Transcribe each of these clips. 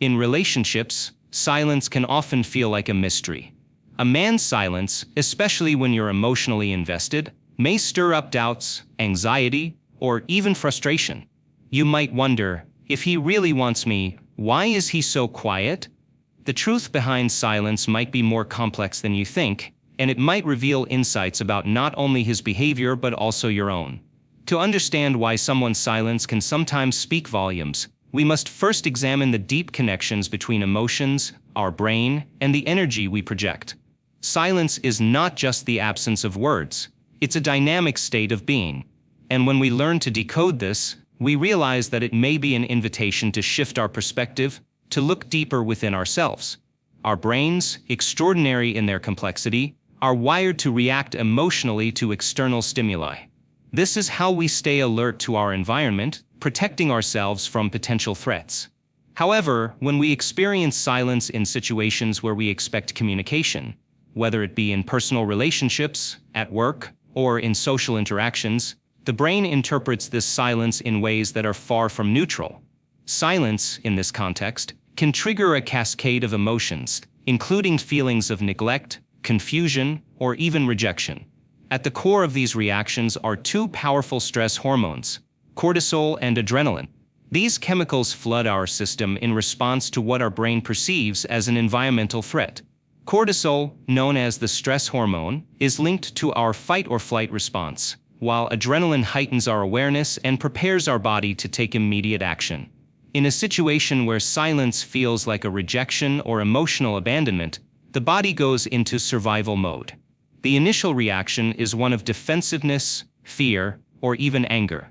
In relationships, silence can often feel like a mystery. A man's silence, especially when you're emotionally invested, may stir up doubts, anxiety, or even frustration. You might wonder, if he really wants me, why is he so quiet? The truth behind silence might be more complex than you think, and it might reveal insights about not only his behavior but also your own. To understand why someone's silence can sometimes speak volumes, we must first examine the deep connections between emotions, our brain, and the energy we project. Silence is not just the absence of words, it's a dynamic state of being. And when we learn to decode this, we realize that it may be an invitation to shift our perspective, to look deeper within ourselves. Our brains, extraordinary in their complexity, are wired to react emotionally to external stimuli. This is how we stay alert to our environment, protecting ourselves from potential threats. However, when we experience silence in situations where we expect communication, whether it be in personal relationships, at work, or in social interactions, the brain interprets this silence in ways that are far from neutral. Silence, in this context, can trigger a cascade of emotions, including feelings of neglect, confusion, or even rejection. At the core of these reactions are two powerful stress hormones, cortisol and adrenaline. These chemicals flood our system in response to what our brain perceives as an environmental threat. Cortisol, known as the stress hormone, is linked to our fight-or-flight response, while adrenaline heightens our awareness and prepares our body to take immediate action. In a situation where silence feels like a rejection or emotional abandonment, the body goes into survival mode. The initial reaction is one of defensiveness, fear, or even anger.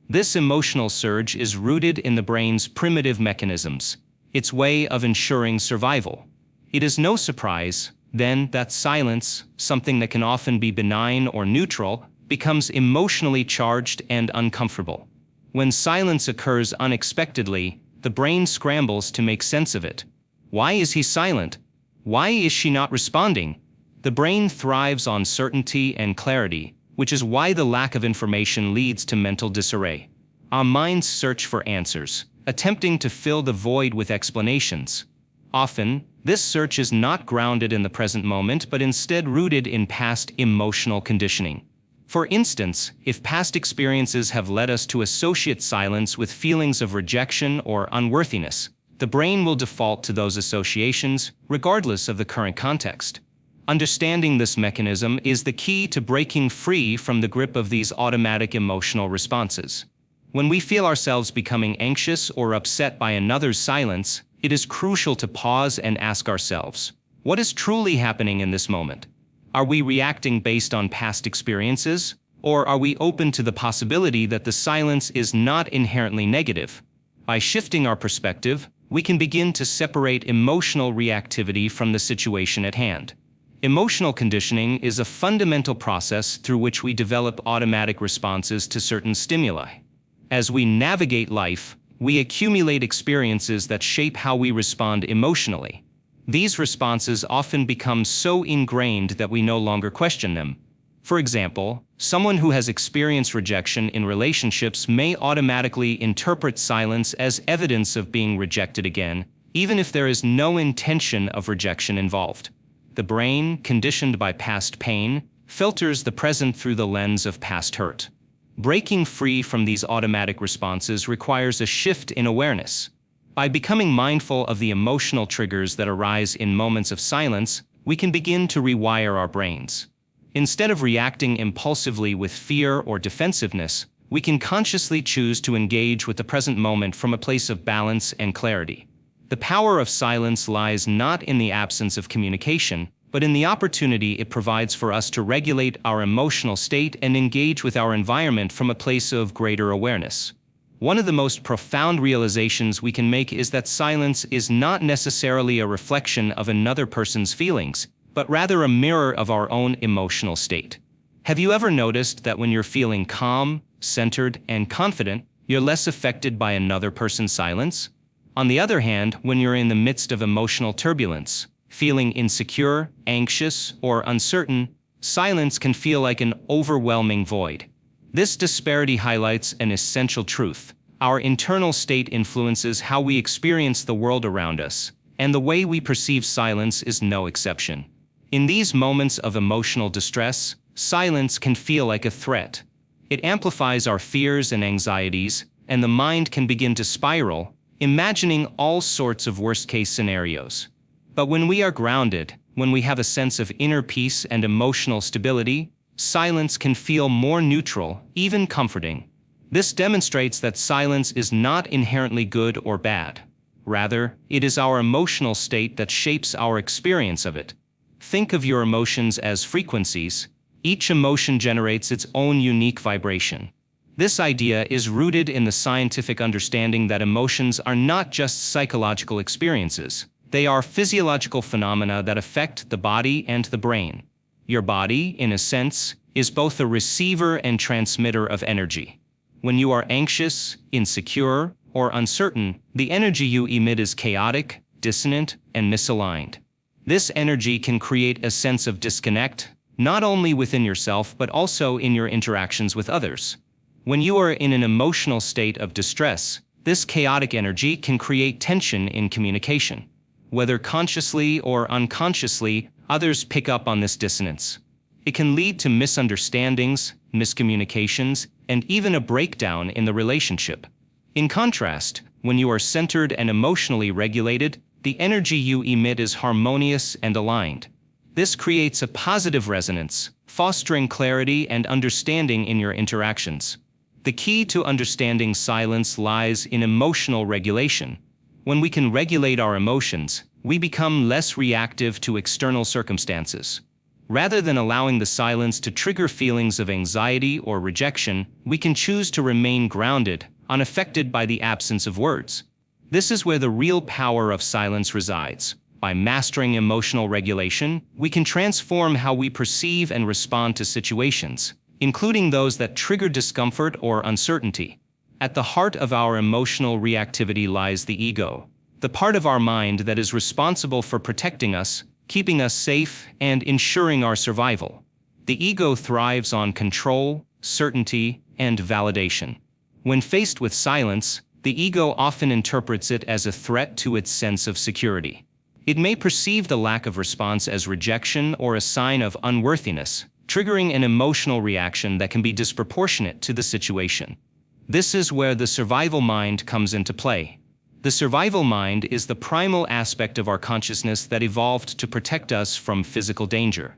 This emotional surge is rooted in the brain's primitive mechanisms, its way of ensuring survival. It is no surprise, then, that silence, something that can often be benign or neutral, becomes emotionally charged and uncomfortable. When silence occurs unexpectedly, the brain scrambles to make sense of it. Why is he silent? Why is she not responding? The brain thrives on certainty and clarity, which is why the lack of information leads to mental disarray. Our minds search for answers, attempting to fill the void with explanations. Often, this search is not grounded in the present moment but instead rooted in past emotional conditioning. For instance, if past experiences have led us to associate silence with feelings of rejection or unworthiness, the brain will default to those associations, regardless of the current context. Understanding this mechanism is the key to breaking free from the grip of these automatic emotional responses. When we feel ourselves becoming anxious or upset by another's silence, it is crucial to pause and ask ourselves, what is truly happening in this moment? Are we reacting based on past experiences, or are we open to the possibility that the silence is not inherently negative? By shifting our perspective, we can begin to separate emotional reactivity from the situation at hand. Emotional conditioning is a fundamental process through which we develop automatic responses to certain stimuli. As we navigate life, we accumulate experiences that shape how we respond emotionally. These responses often become so ingrained that we no longer question them. For example, someone who has experienced rejection in relationships may automatically interpret silence as evidence of being rejected again, even if there is no intention of rejection involved. The brain, conditioned by past pain, filters the present through the lens of past hurt. Breaking free from these automatic responses requires a shift in awareness. By becoming mindful of the emotional triggers that arise in moments of silence, we can begin to rewire our brains. Instead of reacting impulsively with fear or defensiveness, we can consciously choose to engage with the present moment from a place of balance and clarity. The power of silence lies not in the absence of communication, but in the opportunity it provides for us to regulate our emotional state and engage with our environment from a place of greater awareness. One of the most profound realizations we can make is that silence is not necessarily a reflection of another person's feelings, but rather a mirror of our own emotional state. Have you ever noticed that when you're feeling calm, centered, and confident, you're less affected by another person's silence? On the other hand, when you're in the midst of emotional turbulence, feeling insecure, anxious, or uncertain, silence can feel like an overwhelming void. This disparity highlights an essential truth. Our internal state influences how we experience the world around us, and the way we perceive silence is no exception. In these moments of emotional distress, silence can feel like a threat. It amplifies our fears and anxieties, and the mind can begin to spiral, imagining all sorts of worst-case scenarios. But when we are grounded, when we have a sense of inner peace and emotional stability, silence can feel more neutral, even comforting. This demonstrates that silence is not inherently good or bad. Rather, it is our emotional state that shapes our experience of it. Think of your emotions as frequencies. Each emotion generates its own unique vibration. This idea is rooted in the scientific understanding that emotions are not just psychological experiences. They are physiological phenomena that affect the body and the brain. Your body, in a sense, is both a receiver and transmitter of energy. When you are anxious, insecure, or uncertain, the energy you emit is chaotic, dissonant, and misaligned. This energy can create a sense of disconnect, not only within yourself but also in your interactions with others. When you are in an emotional state of distress, this chaotic energy can create tension in communication. Whether consciously or unconsciously, others pick up on this dissonance. It can lead to misunderstandings, miscommunications, and even a breakdown in the relationship. In contrast, when you are centered and emotionally regulated, the energy you emit is harmonious and aligned. This creates a positive resonance, fostering clarity and understanding in your interactions. The key to understanding silence lies in emotional regulation. When we can regulate our emotions, we become less reactive to external circumstances. Rather than allowing the silence to trigger feelings of anxiety or rejection, we can choose to remain grounded, unaffected by the absence of words. This is where the real power of silence resides. By mastering emotional regulation, we can transform how we perceive and respond to situations, including those that trigger discomfort or uncertainty. At the heart of our emotional reactivity lies the ego, the part of our mind that is responsible for protecting us, keeping us safe, and ensuring our survival. The ego thrives on control, certainty, and validation. When faced with silence, the ego often interprets it as a threat to its sense of security. It may perceive the lack of response as rejection or a sign of unworthiness, triggering an emotional reaction that can be disproportionate to the situation. This is where the survival mind comes into play. The survival mind is the primal aspect of our consciousness that evolved to protect us from physical danger.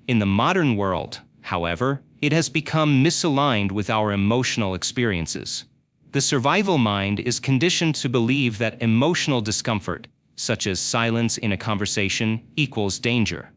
In the modern world, however, it has become misaligned with our emotional experiences. The survival mind is conditioned to believe that emotional discomfort, such as silence in a conversation, equals danger.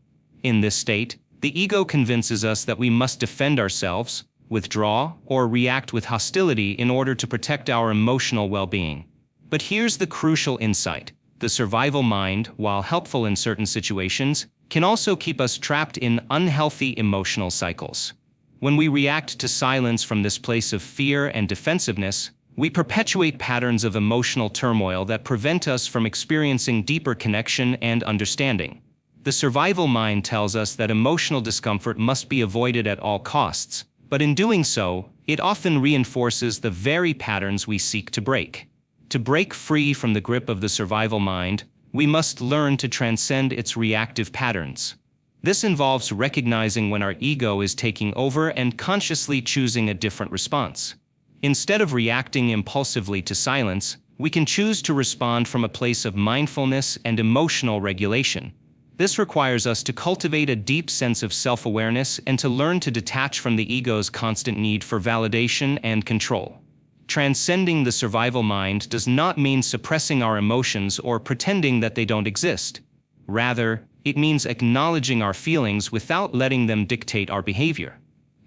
In this state, the ego convinces us that we must defend ourselves, withdraw, or react with hostility in order to protect our emotional well-being. But here's the crucial insight. The survival mind, while helpful in certain situations, can also keep us trapped in unhealthy emotional cycles. When we react to silence from this place of fear and defensiveness, we perpetuate patterns of emotional turmoil that prevent us from experiencing deeper connection and understanding. The survival mind tells us that emotional discomfort must be avoided at all costs, but in doing so, it often reinforces the very patterns we seek to break. To break free from the grip of the survival mind, we must learn to transcend its reactive patterns. This involves recognizing when our ego is taking over and consciously choosing a different response. Instead of reacting impulsively to silence, we can choose to respond from a place of mindfulness and emotional regulation. This requires us to cultivate a deep sense of self-awareness and to learn to detach from the ego's constant need for validation and control. Transcending the survival mind does not mean suppressing our emotions or pretending that they don't exist. Rather, it means acknowledging our feelings without letting them dictate our behavior.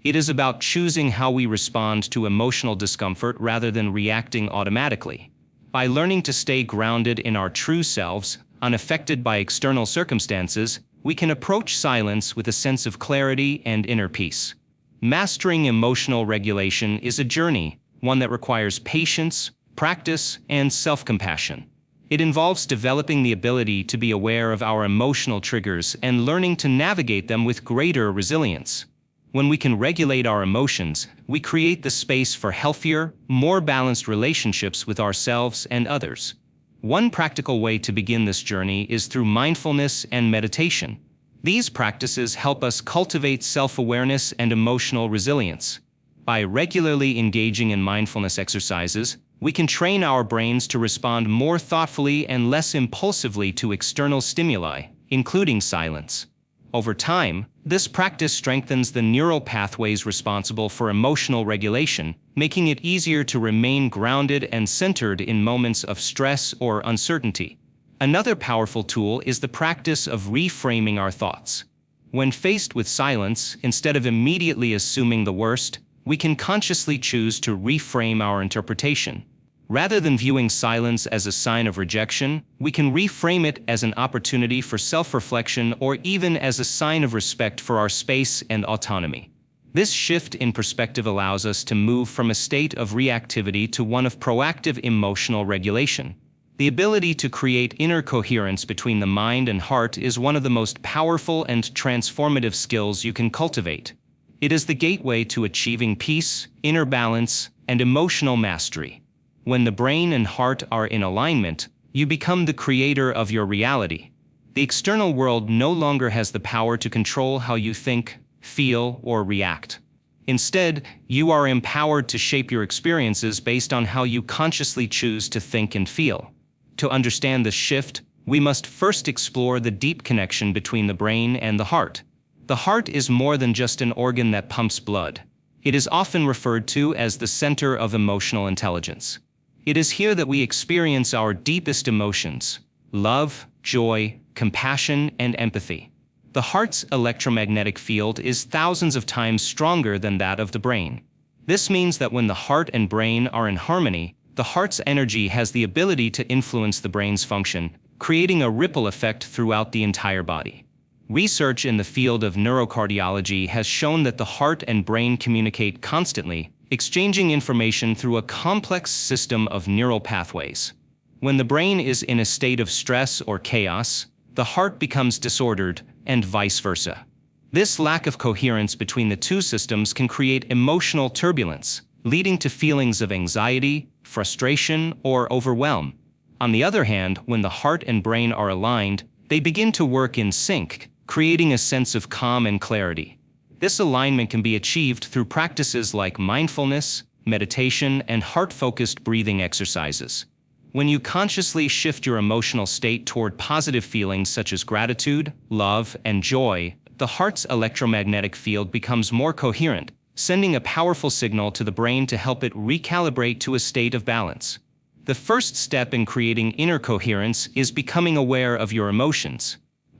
It is about choosing how we respond to emotional discomfort rather than reacting automatically. By learning to stay grounded in our true selves, unaffected by external circumstances, we can approach silence with a sense of clarity and inner peace. Mastering emotional regulation is a journey, one that requires patience, practice, and self-compassion. It involves developing the ability to be aware of our emotional triggers and learning to navigate them with greater resilience. When we can regulate our emotions, we create the space for healthier, more balanced relationships with ourselves and others. One practical way to begin this journey is through mindfulness and meditation. These practices help us cultivate self-awareness and emotional resilience. By regularly engaging in mindfulness exercises, we can train our brains to respond more thoughtfully and less impulsively to external stimuli, including silence. Over time, this practice strengthens the neural pathways responsible for emotional regulation, making it easier to remain grounded and centered in moments of stress or uncertainty. Another powerful tool is the practice of reframing our thoughts. When faced with silence, instead of immediately assuming the worst, we can consciously choose to reframe our interpretation. Rather than viewing silence as a sign of rejection, we can reframe it as an opportunity for self-reflection or even as a sign of respect for our space and autonomy. This shift in perspective allows us to move from a state of reactivity to one of proactive emotional regulation. The ability to create inner coherence between the mind and heart is one of the most powerful and transformative skills you can cultivate. It is the gateway to achieving peace, inner balance, and emotional mastery. When the brain and heart are in alignment, you become the creator of your reality. The external world no longer has the power to control how you think, feel, or react. Instead, you are empowered to shape your experiences based on how you consciously choose to think and feel. To understand this shift, we must first explore the deep connection between the brain and the heart. The heart is more than just an organ that pumps blood. It is often referred to as the center of emotional intelligence. It is here that we experience our deepest emotions: love, joy, compassion, and empathy. The heart's electromagnetic field is thousands of times stronger than that of the brain. This means that when the heart and brain are in harmony, the heart's energy has the ability to influence the brain's function, creating a ripple effect throughout the entire body. Research in the field of neurocardiology has shown that the heart and brain communicate constantly, exchanging information through a complex system of neural pathways. When the brain is in a state of stress or chaos, the heart becomes disordered, and vice versa. This lack of coherence between the two systems can create emotional turbulence, leading to feelings of anxiety, frustration, or overwhelm. On the other hand, when the heart and brain are aligned, they begin to work in sync, creating a sense of calm and clarity. This alignment can be achieved through practices like mindfulness, meditation, and heart-focused breathing exercises. When you consciously shift your emotional state toward positive feelings such as gratitude, love, and joy, the heart's electromagnetic field becomes more coherent, sending a powerful signal to the brain to help it recalibrate to a state of balance. The first step in creating inner coherence is becoming aware of your emotions.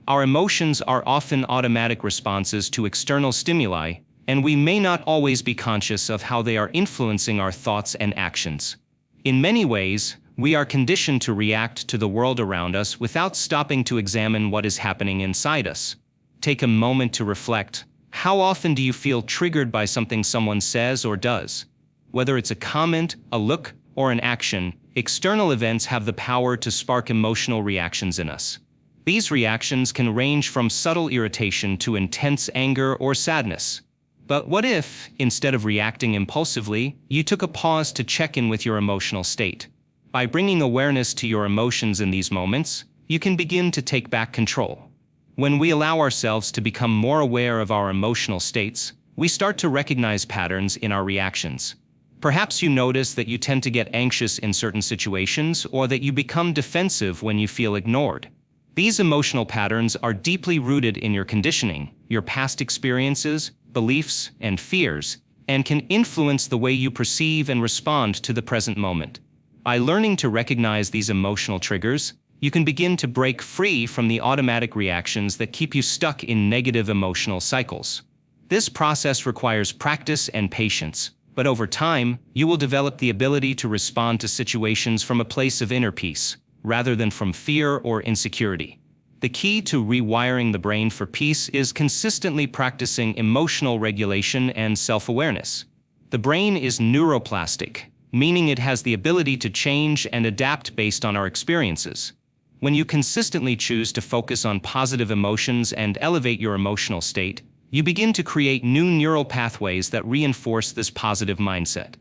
Our emotions are often automatic responses to external stimuli, and we may not always be conscious of how they are influencing our thoughts and actions. In many ways, we are conditioned to react to the world around us without stopping to examine what is happening inside us. Take a moment to reflect. How often do you feel triggered by something someone says or does? Whether it's a comment, a look, or an action, external events have the power to spark emotional reactions in us. These reactions can range from subtle irritation to intense anger or sadness. But what if, instead of reacting impulsively, you took a pause to check in with your emotional state? By bringing awareness to your emotions in these moments, you can begin to take back control. When we allow ourselves to become more aware of our emotional states, we start to recognize patterns in our reactions. Perhaps you notice that you tend to get anxious in certain situations or that you become defensive when you feel ignored. These emotional patterns are deeply rooted in your conditioning, your past experiences, beliefs, and fears, and can influence the way you perceive and respond to the present moment. By learning to recognize these emotional triggers, you can begin to break free from the automatic reactions that keep you stuck in negative emotional cycles. This process requires practice and patience, but over time, you will develop the ability to respond to situations from a place of inner peace, rather than from fear or insecurity. The key to rewiring the brain for peace is consistently practicing emotional regulation and self-awareness. The brain is neuroplastic, meaning it has the ability to change and adapt based on our experiences. When you consistently choose to focus on positive emotions and elevate your emotional state, you begin to create new neural pathways that reinforce this positive mindset.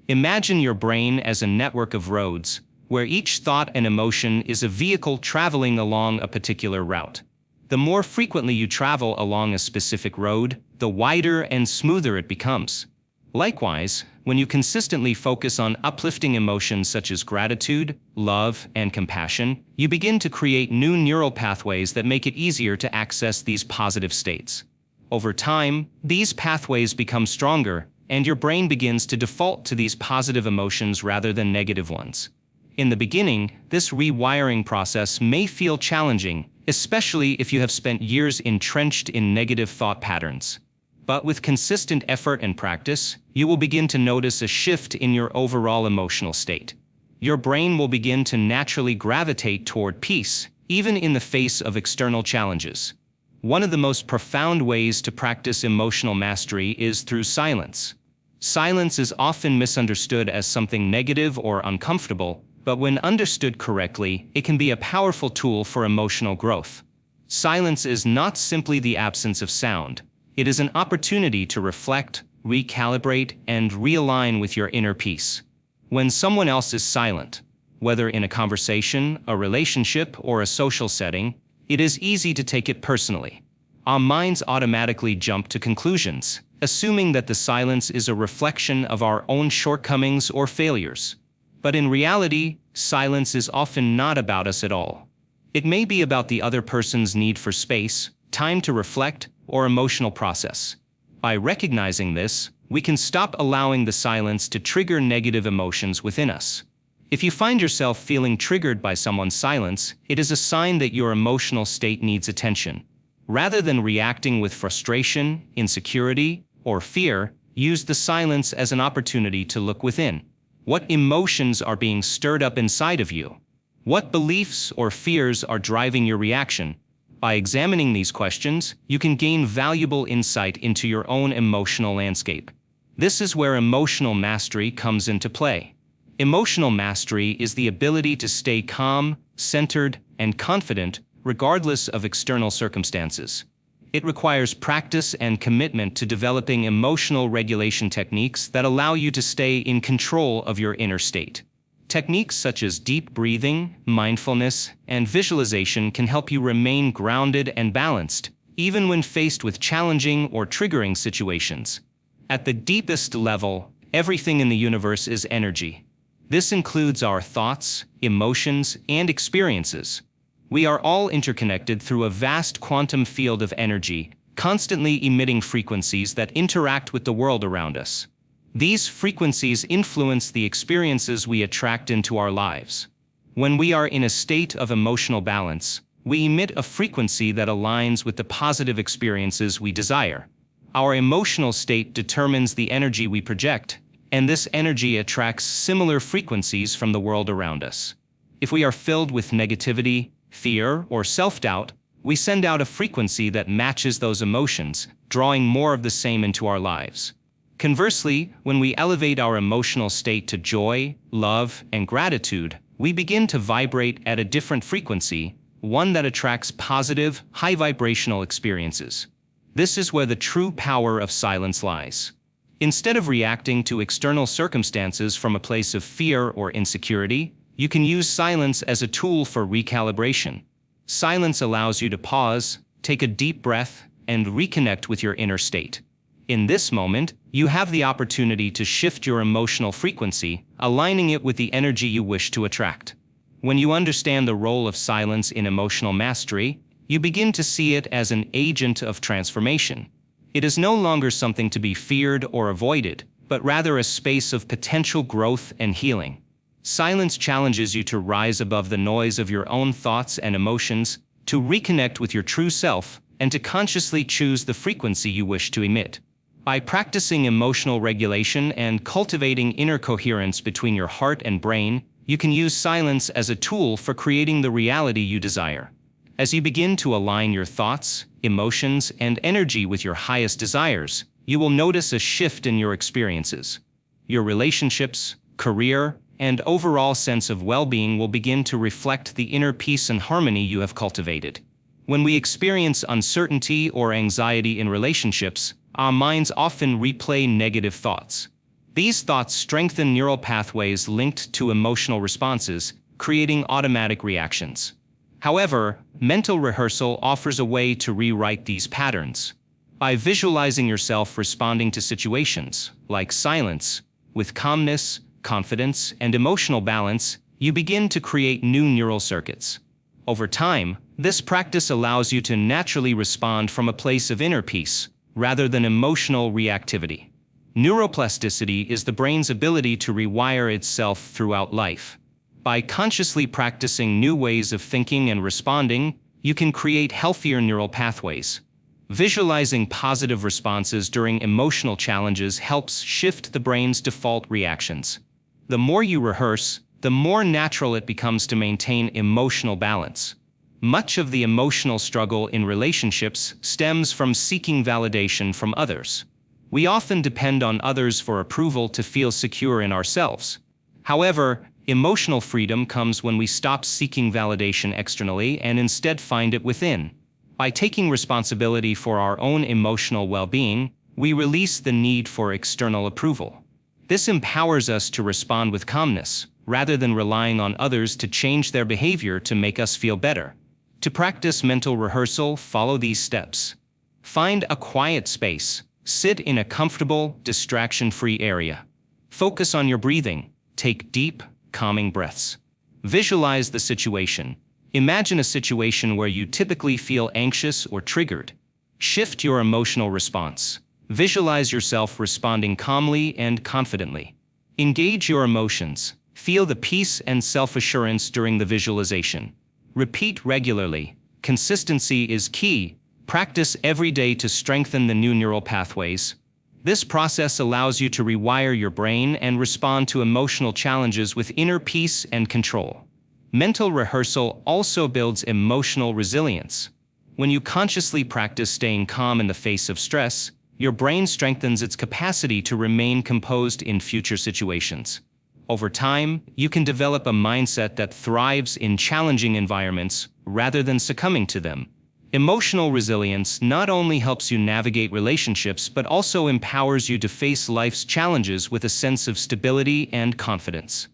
Imagine your brain as a network of roads, where each thought and emotion is a vehicle traveling along a particular route. The more frequently you travel along a specific road, the wider and smoother it becomes. Likewise, when you consistently focus on uplifting emotions such as gratitude, love, and compassion, you begin to create new neural pathways that make it easier to access these positive states. Over time, these pathways become stronger, and your brain begins to default to these positive emotions rather than negative ones. In the beginning, this rewiring process may feel challenging, especially if you have spent years entrenched in negative thought patterns. But with consistent effort and practice, you will begin to notice a shift in your overall emotional state. Your brain will begin to naturally gravitate toward peace, even in the face of external challenges. One of the most profound ways to practice emotional mastery is through silence. Silence is often misunderstood as something negative or uncomfortable, but when understood correctly, it can be a powerful tool for emotional growth. Silence is not simply the absence of sound. It is an opportunity to reflect, recalibrate, and realign with your inner peace. When someone else is silent, whether in a conversation, a relationship, or a social setting, it is easy to take it personally. Our minds automatically jump to conclusions, assuming that the silence is a reflection of our own shortcomings or failures. But in reality, silence is often not about us at all. It may be about the other person's need for space, time to reflect, or emotional process. By recognizing this, we can stop allowing the silence to trigger negative emotions within us. If you find yourself feeling triggered by someone's silence, it is a sign that your emotional state needs attention. Rather than reacting with frustration, insecurity, or fear, use the silence as an opportunity to look within. What emotions are being stirred up inside of you? What beliefs or fears are driving your reaction? By examining these questions, you can gain valuable insight into your own emotional landscape. This is where emotional mastery comes into play. Emotional mastery is the ability to stay calm, centered, and confident regardless of external circumstances. It requires practice and commitment to developing emotional regulation techniques that allow you to stay in control of your inner state. Techniques such as deep breathing, mindfulness, and visualization can help you remain grounded and balanced, even when faced with challenging or triggering situations. At the deepest level, everything in the universe is energy. This includes our thoughts, emotions, and experiences. We are all interconnected through a vast quantum field of energy, constantly emitting frequencies that interact with the world around us. These frequencies influence the experiences we attract into our lives. When we are in a state of emotional balance, we emit a frequency that aligns with the positive experiences we desire. Our emotional state determines the energy we project, and this energy attracts similar frequencies from the world around us. If we are filled with negativity, fear, or self-doubt, we send out a frequency that matches those emotions, drawing more of the same into our lives. Conversely, when we elevate our emotional state to joy, love, and gratitude, we begin to vibrate at a different frequency, one that attracts positive, high-vibrational experiences. This is where the true power of silence lies. Instead of reacting to external circumstances from a place of fear or insecurity, you can use silence as a tool for recalibration. Silence allows you to pause, take a deep breath, and reconnect with your inner state. In this moment, you have the opportunity to shift your emotional frequency, aligning it with the energy you wish to attract. When you understand the role of silence in emotional mastery, you begin to see it as an agent of transformation. It is no longer something to be feared or avoided, but rather a space of potential growth and healing. Silence challenges you to rise above the noise of your own thoughts and emotions, to reconnect with your true self, and to consciously choose the frequency you wish to emit. By practicing emotional regulation and cultivating inner coherence between your heart and brain, you can use silence as a tool for creating the reality you desire. As you begin to align your thoughts, emotions, and energy with your highest desires, you will notice a shift in your experiences. Your relationships, career, and overall sense of well-being will begin to reflect the inner peace and harmony you have cultivated. When we experience uncertainty or anxiety in relationships, our minds often replay negative thoughts. These thoughts strengthen neural pathways linked to emotional responses, creating automatic reactions. However, mental rehearsal offers a way to rewrite these patterns. By visualizing yourself responding to situations, like silence, with calmness, confidence, and emotional balance, you begin to create new neural circuits. Over time, this practice allows you to naturally respond from a place of inner peace, rather than emotional reactivity. Neuroplasticity is the brain's ability to rewire itself throughout life. By consciously practicing new ways of thinking and responding, you can create healthier neural pathways. Visualizing positive responses during emotional challenges helps shift the brain's default reactions. The more you rehearse, the more natural it becomes to maintain emotional balance. Much of the emotional struggle in relationships stems from seeking validation from others. We often depend on others for approval to feel secure in ourselves. However, emotional freedom comes when we stop seeking validation externally and instead find it within. By taking responsibility for our own emotional well-being, we release the need for external approval. This empowers us to respond with calmness, rather than relying on others to change their behavior to make us feel better. To practice mental rehearsal, follow these steps. Find a quiet space. Sit in a comfortable, distraction-free area. Focus on your breathing. Take deep, calming breaths. Visualize the situation. Imagine a situation where you typically feel anxious or triggered. Shift your emotional response. Visualize yourself responding calmly and confidently. Engage your emotions. Feel the peace and self-assurance during the visualization. Repeat regularly. Consistency is key. Practice every day to strengthen the new neural pathways. This process allows you to rewire your brain and respond to emotional challenges with inner peace and control. Mental rehearsal also builds emotional resilience. When you consciously practice staying calm in the face of stress, your brain strengthens its capacity to remain composed in future situations. Over time, you can develop a mindset that thrives in challenging environments rather than succumbing to them. Emotional resilience not only helps you navigate relationships but also empowers you to face life's challenges with a sense of stability and confidence.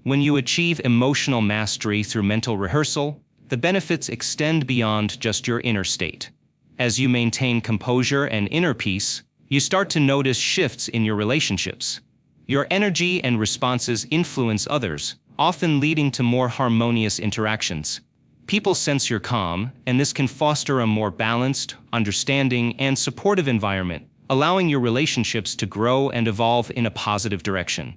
When you achieve emotional mastery through mental rehearsal, the benefits extend beyond just your inner state. As you maintain composure and inner peace, you start to notice shifts in your relationships. Your energy and responses influence others, often leading to more harmonious interactions. People sense your calm, and this can foster a more balanced, understanding, and supportive environment, allowing your relationships to grow and evolve in a positive direction.